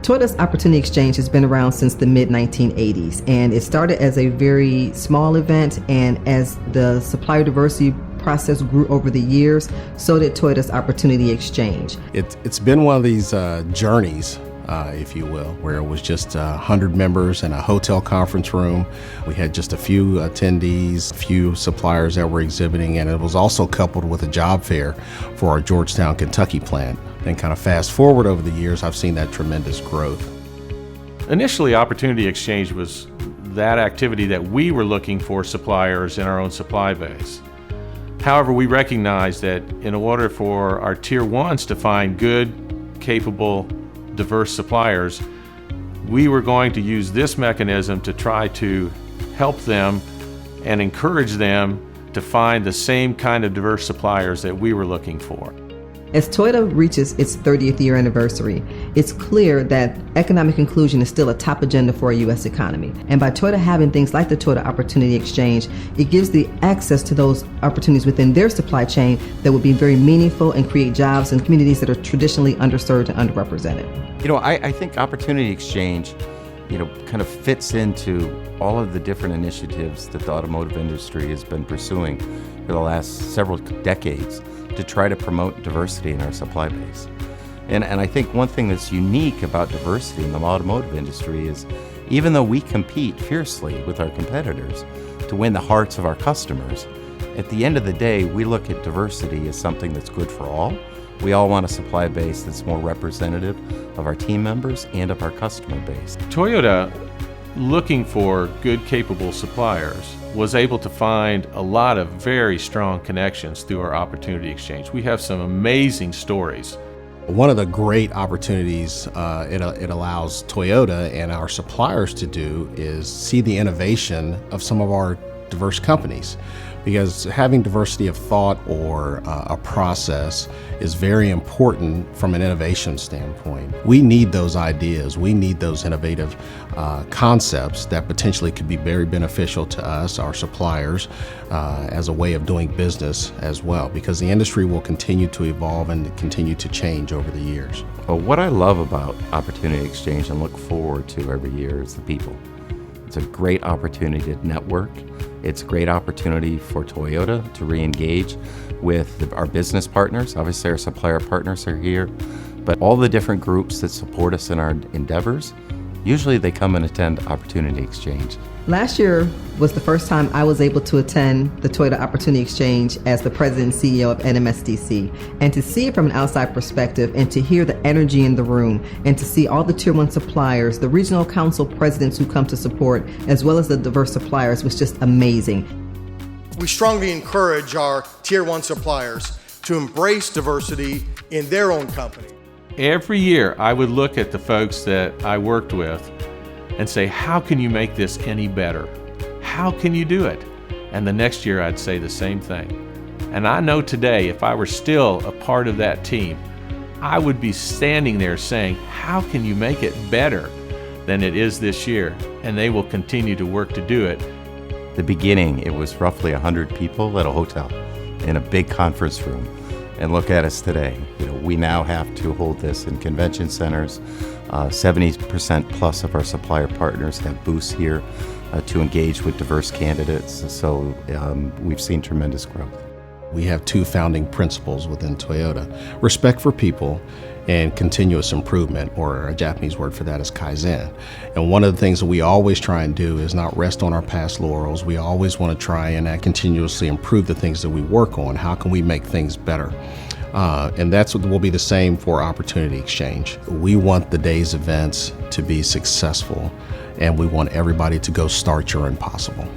Toyota's Opportunity Exchange has been around since the mid-1980s, and it started as a very small event, and as the supplier diversity process grew over the years, so did Toyota's Opportunity Exchange. It's been one of these journeys, if you will, where it was just 100 members in a hotel conference room. We had just a few attendees, a few suppliers that were exhibiting, and it was also coupled with a job fair for our Georgetown, Kentucky plant. And kind of fast forward over the years, I've seen that tremendous growth. Initially, Opportunity Exchange was that activity that we were looking for suppliers in our own supply base. However, we recognized that in order for our Tier 1s to find good, capable, diverse suppliers, we were going to use this mechanism to try to help them and encourage them to find the same kind of diverse suppliers that we were looking for. As Toyota reaches its 30th year anniversary, it's clear that economic inclusion is still a top agenda for our U.S. economy. And by Toyota having things like the Toyota Opportunity Exchange, it gives the access to those opportunities within their supply chain that would be very meaningful and create jobs in communities that are traditionally underserved and underrepresented. You know, I think Opportunity Exchange, kind of fits into all of the different initiatives that the automotive industry has been pursuing for the last several decades to try to promote diversity in our supply base. And I think one thing that's unique about diversity in the automotive industry is even though we compete fiercely with our competitors to win the hearts of our customers, at the end of the day, we look at diversity as something that's good for all. We all want a supply base that's more representative of our team members and of our customer base. Toyota, looking for good, capable suppliers, was able to find a lot of very strong connections through our Opportunity Exchange. We have some amazing stories. One of the great opportunities it allows Toyota and our suppliers to do is see the innovation of some of our diverse companies. Because having diversity of thought or a process is very important from an innovation standpoint. We need those ideas. We need those innovative concepts that potentially could be very beneficial to us, our suppliers, as a way of doing business as well, because the industry will continue to evolve and continue to change over the years. Well, what I love about Opportunity Exchange and look forward to every year is the people. It's a great opportunity to network. It's a great opportunity for Toyota to re-engage with our business partners. Obviously, our supplier partners are here, but all the different groups that support us in our endeavors, usually they come and attend Opportunity Exchange. Last year was the first time I was able to attend the Toyota Opportunity Exchange as the president and CEO of NMSDC. And to see it from an outside perspective and to hear the energy in the room and to see all the Tier 1 suppliers, the regional council presidents who come to support, as well as the diverse suppliers, was just amazing. We strongly encourage our Tier 1 suppliers to embrace diversity in their own company. Every year I would look at the folks that I worked with and say, how can you make this any better? How can you do it? And the next year I'd say the same thing. And I know today, if I were still a part of that team, I would be standing there saying, how can you make it better than it is this year? And they will continue to work to do it. The beginning, it was roughly 100 people at a hotel in a big conference room. And look at us today. We now have to hold this in convention centers. 70% plus of our supplier partners have booths here to engage with diverse candidates. So we've seen tremendous growth. We have two founding principles within Toyota: respect for people and continuous improvement, or a Japanese word for that is kaizen. And one of the things that we always try and do is not rest on our past laurels. We always want to try and continuously improve the things that we work on. How can we make things better? And that's what will be the same for Opportunity Exchange. We want the day's events to be successful, and we want everybody to go start your impossible.